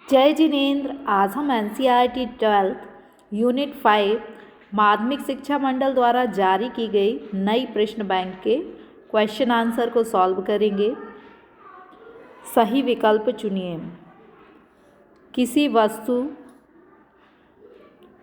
जय जिनेन्द्र। आज हम NCERT 12th यूनिट 5 माध्यमिक शिक्षा मंडल द्वारा जारी की गई नई प्रश्न बैंक के क्वेश्चन आंसर को सॉल्व करेंगे। सही विकल्प चुनिए। किसी वस्तु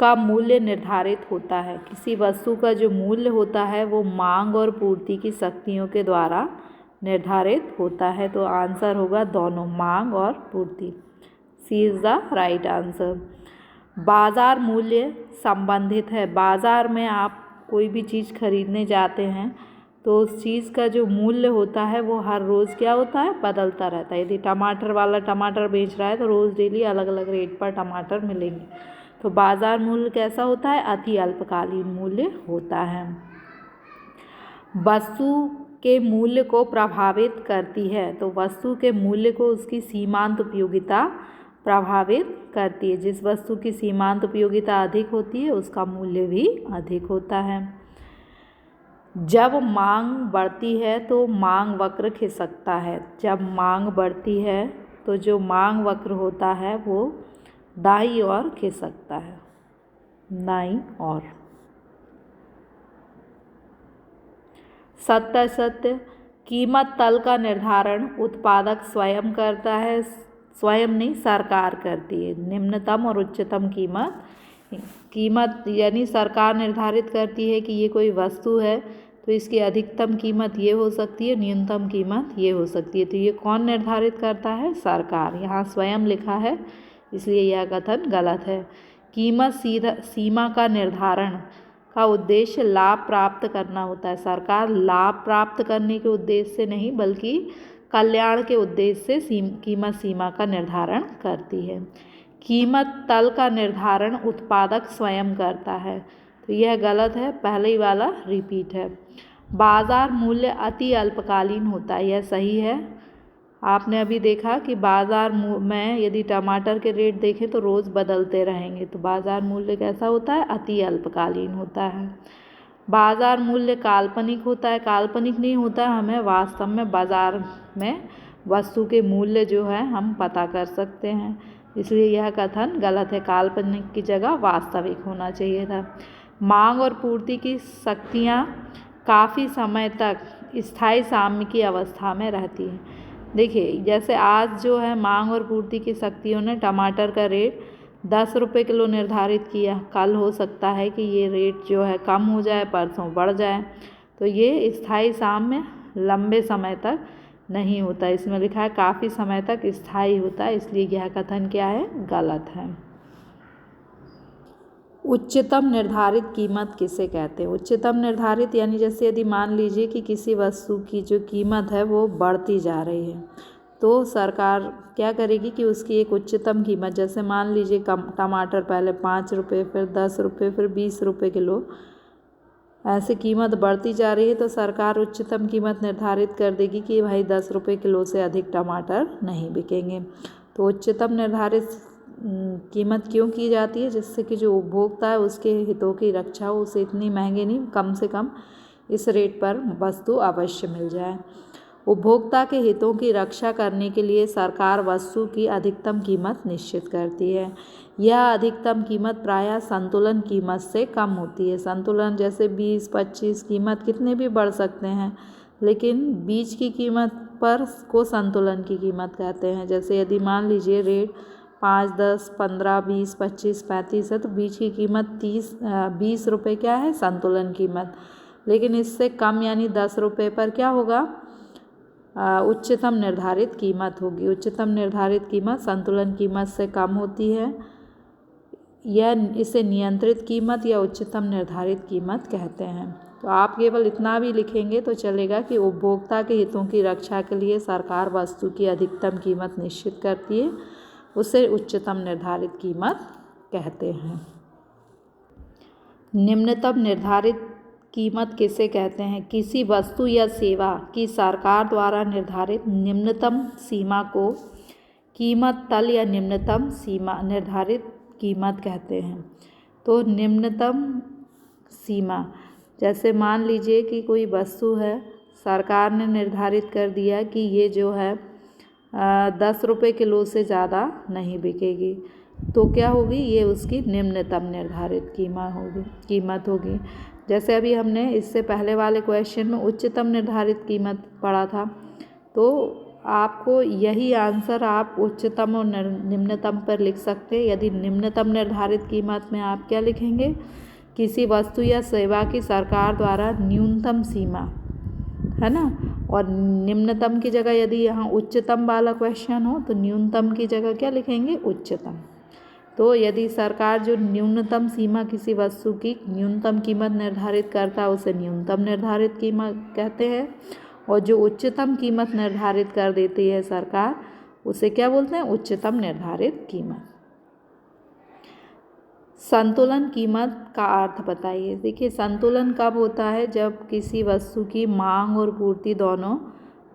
का मूल्य निर्धारित होता है। किसी वस्तु का जो मूल्य होता है वो मांग और पूर्ति की शक्तियों के द्वारा निर्धारित होता है। तो आंसर होगा दोनों, मांग और पूर्ति। सी इज़ द राइट आंसर। बाज़ार मूल्य संबंधित है। बाज़ार में आप कोई भी चीज़ खरीदने जाते हैं तो उस चीज़ का जो मूल्य होता है वो हर रोज़ क्या होता है, बदलता रहता है। यदि टमाटर वाला टमाटर बेच रहा है तो रोज़ डेली अलग अलग रेट पर टमाटर मिलेंगे। तो बाज़ार मूल्य कैसा होता है, अति अल्पकालीन मूल्य होता है। वस्तु के मूल्य को प्रभावित करती है। तो वस्तु के मूल्य को उसकी सीमांत उपयोगिता प्रभावित करती है। जिस वस्तु की सीमांत उपयोगिता अधिक होती है उसका मूल्य भी अधिक होता है। जब मांग बढ़ती है तो मांग वक्र खिसकता है। जब मांग बढ़ती है तो जो मांग वक्र होता है वो दाईं ओर खिसकता है, दाईं ओर। सत्य असत्य। कीमत तल का निर्धारण उत्पादक स्वयं करता है, स्वयं नहीं, सरकार करती है। निम्नतम और उच्चतम कीमत यानी सरकार निर्धारित करती है कि ये कोई वस्तु है तो इसकी अधिकतम कीमत ये हो सकती है, न्यूनतम कीमत ये हो सकती है। तो ये कौन निर्धारित करता है, सरकार। यहाँ स्वयं लिखा है इसलिए यह कथन गलत है। कीमत सीमा का निर्धारण का उद्देश्य लाभ प्राप्त करना होता है। सरकार लाभ प्राप्त करने के उद्देश्य से नहीं बल्कि कल्याण के उद्देश्य से कीमत सीमा का निर्धारण करती है। कीमत तल का निर्धारण उत्पादक स्वयं करता है। तो यह गलत है, पहले ही वाला रिपीट है। बाजार मूल्य अति अल्पकालीन होता है, यह सही है। आपने अभी देखा कि बाज़ार में यदि टमाटर के रेट देखें तो रोज़ बदलते रहेंगे। तो बाज़ार मूल्य कैसा होता है, अति अल्पकालीन होता है। बाज़ार मूल्य काल्पनिक होता है। काल्पनिक नहीं होता, हमें वास्तव में बाज़ार में वस्तु के मूल्य जो है हम पता कर सकते हैं, इसलिए यह कथन गलत है। काल्पनिक की जगह वास्तविक होना चाहिए था। मांग और पूर्ति की शक्तियाँ काफ़ी समय तक स्थायी साम्य की अवस्था में रहती हैं। देखिए, जैसे आज जो है मांग और पूर्ति की शक्तियों ने टमाटर का रेट 10 रुपये किलो निर्धारित किया। कल हो सकता है कि ये रेट जो है कम हो जाए, परसों बढ़ जाए। तो ये स्थायी साम्य लंबे समय तक नहीं होता। इसमें लिखा है काफ़ी समय तक स्थायी होता है, इसलिए यह कथन क्या है, गलत है। उच्चतम निर्धारित कीमत किसे कहते हैं। उच्चतम निर्धारित यानी जैसे यदि मान लीजिए कि किसी वस्तु की जो कीमत है वो बढ़ती जा रही है तो सरकार क्या करेगी कि उसकी एक उच्चतम कीमत, जैसे मान लीजिए टमाटर पहले 5 रुपये, फिर 10 रुपये, फिर 20 रुपये किलो, ऐसे कीमत बढ़ती जा रही है तो सरकार उच्चतम कीमत निर्धारित कर देगी कि भाई 10 रुपये किलो से अधिक टमाटर नहीं बिकेंगे। तो उच्चतम निर्धारित कीमत क्यों की जाती है, जिससे कि जो उपभोक्ता है उसके हितों की रक्षा हो, उसे इतनी महंगे नहीं, कम से कम इस रेट पर वस्तु अवश्य मिल जाए। उपभोक्ता के हितों की रक्षा करने के लिए सरकार वस्तु की अधिकतम कीमत निश्चित करती है। यह अधिकतम कीमत प्रायः संतुलन कीमत से कम होती है। संतुलन जैसे 20-25 कीमत कितने भी बढ़ सकते हैं, लेकिन बीच की कीमत पर को संतुलन की कीमत कहते हैं। जैसे यदि मान लीजिए रेट 5, 10, 15, 20, 25, 35 है तो बीच की कीमत 20 रुपये क्या है, संतुलन कीमत। लेकिन इससे कम यानी 10 रुपये पर क्या होगा, उच्चतम निर्धारित कीमत होगी। उच्चतम निर्धारित कीमत संतुलन कीमत से कम होती है। इसे नियंत्रित कीमत या उच्चतम निर्धारित कीमत कहते हैं। तो आप केवल इतना भी लिखेंगे तो चलेगा कि उपभोक्ता के हितों की रक्षा के लिए सरकार वस्तु की अधिकतम कीमत निश्चित करती है, उसे उच्चतम निर्धारित कीमत कहते हैं। निम्नतम निर्धारित कीमत किसे कहते हैं। किसी वस्तु या सेवा की सरकार द्वारा निर्धारित निम्नतम सीमा को कीमत तल या निम्नतम सीमा निर्धारित कीमत कहते हैं। तो निम्नतम सीमा, जैसे मान लीजिए कि कोई वस्तु है, सरकार ने निर्धारित कर दिया कि ये जो है ₹10 किलो से ज़्यादा नहीं बिकेगी। तो क्या होगी, ये उसकी निम्नतम निर्धारित कीमत होगी। जैसे अभी हमने इससे पहले वाले क्वेश्चन में उच्चतम निर्धारित कीमत पढ़ा था, तो आपको यही आंसर आप उच्चतम और निम्नतम पर लिख सकते हैं। यदि निम्नतम निर्धारित कीमत में आप क्या लिखेंगे, किसी वस्तु या सेवा की सरकार द्वारा न्यूनतम सीमा, है ना, और निम्नतम की जगह यदि यहाँ उच्चतम वाला क्वेश्चन हो तो न्यूनतम की जगह क्या लिखेंगे, उच्चतम। तो यदि सरकार जो न्यूनतम सीमा किसी वस्तु की न्यूनतम कीमत निर्धारित करता है उसे न्यूनतम निर्धारित कीमत कहते हैं, और जो उच्चतम कीमत निर्धारित कर देती है सरकार उसे क्या बोलते हैं, उच्चतम निर्धारित कीमत। संतुलन कीमत का अर्थ बताइए। देखिए, संतुलन कब होता है, जब किसी वस्तु की मांग और पूर्ति दोनों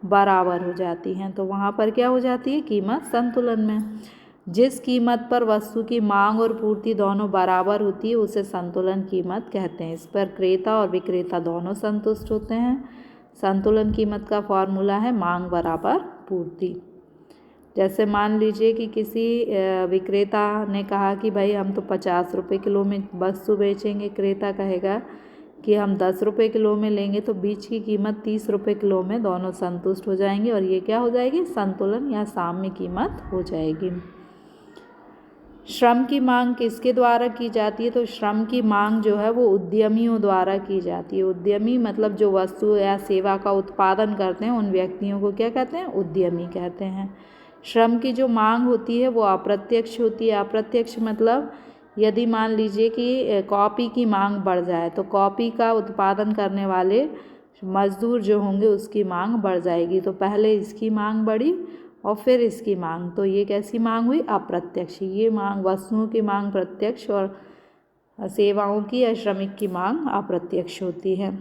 बराबर हो जाती हैं, तो वहाँ पर क्या हो जाती है, कीमत संतुलन में। जिस कीमत पर वस्तु की मांग और पूर्ति दोनों बराबर होती है उसे संतुलन कीमत कहते हैं। इस पर क्रेता और विक्रेता दोनों संतुष्ट होते हैं। संतुलन कीमत का फॉर्मूला है मांग बराबर पूर्ति। जैसे मान लीजिए कि किसी विक्रेता ने कहा कि भाई हम तो ₹50 किलो में वस्तु बेचेंगे, क्रेता कहेगा कि हम ₹10 किलो में लेंगे, तो बीच की कीमत ₹30 किलो में दोनों संतुष्ट हो जाएंगे और ये क्या हो जाएगी, संतुलन या साम्य कीमत हो जाएगी। श्रम की मांग किसके द्वारा की जाती है, तो श्रम की मांग जो है वो उद्यमियों द्वारा की जाती है। उद्यमी मतलब जो वस्तु या सेवा का उत्पादन करते हैं उन व्यक्तियों को क्या कहते हैं, उद्यमी कहते हैं। श्रम की जो मांग होती है वो अप्रत्यक्ष होती है। अप्रत्यक्ष मतलब यदि मान लीजिए कि कॉपी की मांग बढ़ जाए तो कॉपी का उत्पादन करने वाले मजदूर जो होंगे उसकी मांग बढ़ जाएगी, तो पहले इसकी मांग बढ़ी और फिर इसकी मांग, तो ये कैसी मांग हुई, अप्रत्यक्ष। ये मांग, वस्तुओं की मांग प्रत्यक्ष और सेवाओं की या श्रमिक की मांग अप्रत्यक्ष होती है।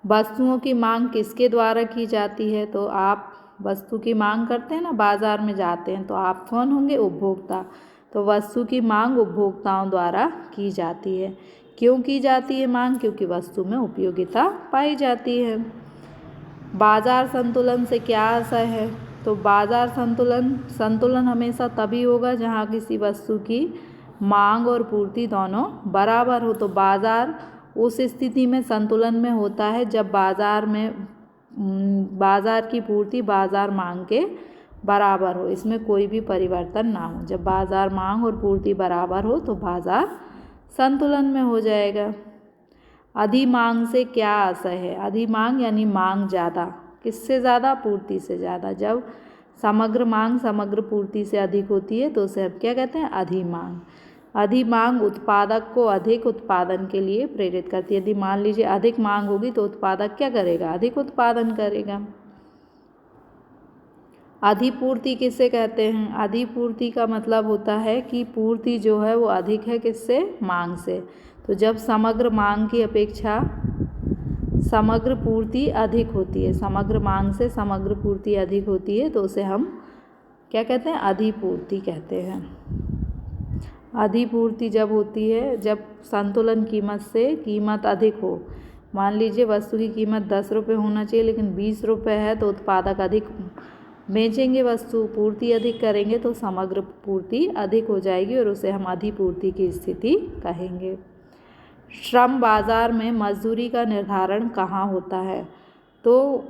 वस्तुओं की मांग किसके द्वारा की जाती है, तो आप वस्तु की मांग करते हैं ना, बाजार में जाते हैं, तो आप कौन होंगे, उपभोक्ता। तो वस्तु की मांग उपभोक्ताओं द्वारा की जाती है। क्यों की जाती है मांग, क्योंकि वस्तु में उपयोगिता पाई जाती है। बाजार संतुलन से क्या आशय है, तो बाजार संतुलन हमेशा तभी होगा जहां किसी वस्तु की मांग और पूर्ति दोनों बराबर हो। तो बाजार उस स्थिति में संतुलन में होता है जब बाजार की पूर्ति बाजार मांग के बराबर हो, इसमें कोई भी परिवर्तन ना हो। जब बाजार मांग और पूर्ति बराबर हो तो बाजार संतुलन में हो जाएगा। अधिमांग से क्या आशय है, अधिमांग यानी मांग ज़्यादा, किससे ज़्यादा, पूर्ति से ज़्यादा। जब समग्र मांग समग्र पूर्ति से अधिक होती है तो उसे हम क्या कहते हैं, अधिमांग। अधिमांग उत्पादक को अधिक उत्पादन के लिए प्रेरित करती है। यदि मान लीजिए अधिक मांग होगी तो उत्पादक क्या करेगा, अधिक उत्पादन करेगा। अधिपूर्ति किसे कहते हैं, अधिपूर्ति का मतलब होता है कि पूर्ति जो है वो अधिक है किससे, मांग से। तो जब समग्र मांग की अपेक्षा समग्र पूर्ति अधिक होती है, समग्र मांग से समग्र पूर्ति अधिक होती है तो उसे हम क्या कहते हैं, अधिपूर्ति कहते हैं। अधिपूर्ति जब होती है जब संतुलन कीमत से कीमत अधिक हो। मान लीजिए वस्तु की कीमत ₹10 होना चाहिए लेकिन ₹20 है, तो उत्पादक अधिक बेचेंगे वस्तु, पूर्ति अधिक करेंगे तो समग्र पूर्ति अधिक हो जाएगी और उसे हम अधिपूर्ति की स्थिति कहेंगे। श्रम बाजार में मजदूरी का निर्धारण कहाँ होता है, तो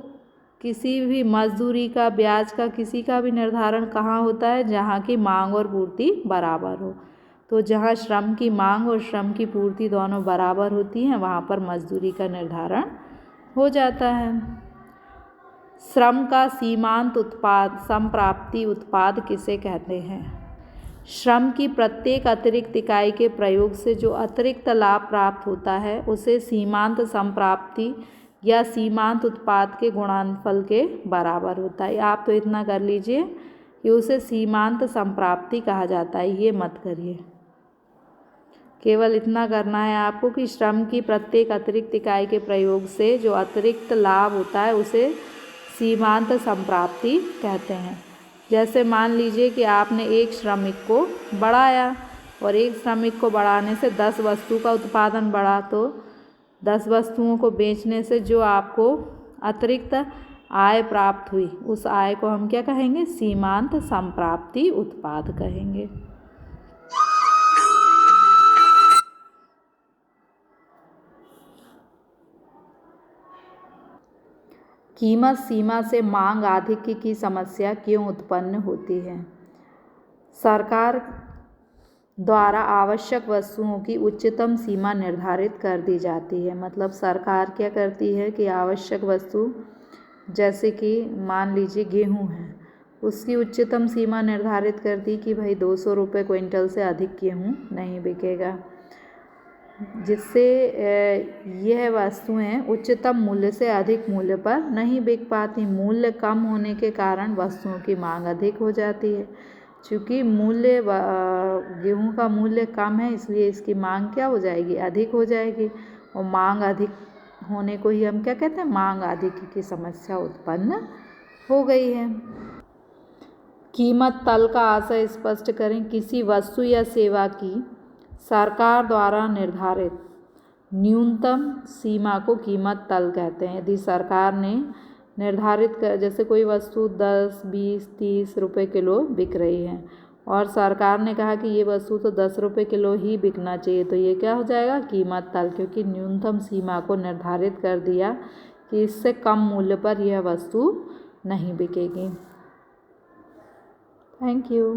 किसी भी मजदूरी का, ब्याज का, किसी का भी निर्धारण कहाँ होता है, जहाँ की मांग और पूर्ति बराबर हो। तो जहाँ श्रम की मांग और श्रम की पूर्ति दोनों बराबर होती हैं वहाँ पर मजदूरी का निर्धारण हो जाता है। श्रम का सीमांत उत्पाद, संप्राप्ति उत्पाद किसे कहते हैं। श्रम की प्रत्येक अतिरिक्त इकाई के प्रयोग से जो अतिरिक्त लाभ प्राप्त होता है उसे सीमांत संप्राप्ति या सीमांत उत्पाद के गुणनफल के बराबर होता है। आप तो इतना कर लीजिए कि उसे सीमांत संप्राप्ति कहा जाता है, ये मत करिए, केवल इतना करना है आपको कि श्रम की प्रत्येक अतिरिक्त इकाई के प्रयोग से जो अतिरिक्त लाभ होता है उसे सीमांत संप्राप्ति कहते हैं। जैसे मान लीजिए कि आपने एक श्रमिक को बढ़ाया और एक श्रमिक को बढ़ाने से 10 वस्तु का उत्पादन बढ़ा, तो 10 वस्तुओं को बेचने से जो आपको अतिरिक्त आय प्राप्त हुई, उस आय को हम क्या कहेंगे? सीमांत संप्राप्ति उत्पाद कहेंगे। कीमत सीमा से मांग अधिक की समस्या क्यों उत्पन्न होती है? सरकार द्वारा आवश्यक वस्तुओं की उच्चतम सीमा निर्धारित कर दी जाती है। मतलब सरकार क्या करती है कि आवश्यक वस्तु जैसे कि मान लीजिए गेहूँ है, उसकी उच्चतम सीमा निर्धारित कर दी कि भाई 200 रुपये क्विंटल से अधिक गेहूँ नहीं बिकेगा, जिससे यह वस्तुएं उच्चतम मूल्य से अधिक मूल्य पर नहीं बिक पाती। मूल्य कम होने के कारण वस्तुओं की मांग अधिक हो जाती है। चूँकि गेहूं का मूल्य कम है, इसलिए इसकी मांग क्या हो जाएगी? अधिक हो जाएगी। और मांग अधिक होने को ही हम क्या कहते हैं? मांग अधिक की समस्या उत्पन्न हो गई है। कीमत तल का आशय स्पष्ट करें। किसी वस्तु या सेवा की सरकार द्वारा निर्धारित न्यूनतम सीमा को कीमत तल कहते हैं। यदि सरकार ने निर्धारित कर, जैसे कोई वस्तु 10, 20, 30 रुपये किलो बिक रही है और सरकार ने कहा कि ये वस्तु तो 10 रुपये किलो ही बिकना चाहिए, तो ये क्या हो जाएगा? कीमत तल, क्योंकि न्यूनतम सीमा को निर्धारित कर दिया कि इससे कम मूल्य पर यह वस्तु नहीं बिकेगी। Thank you.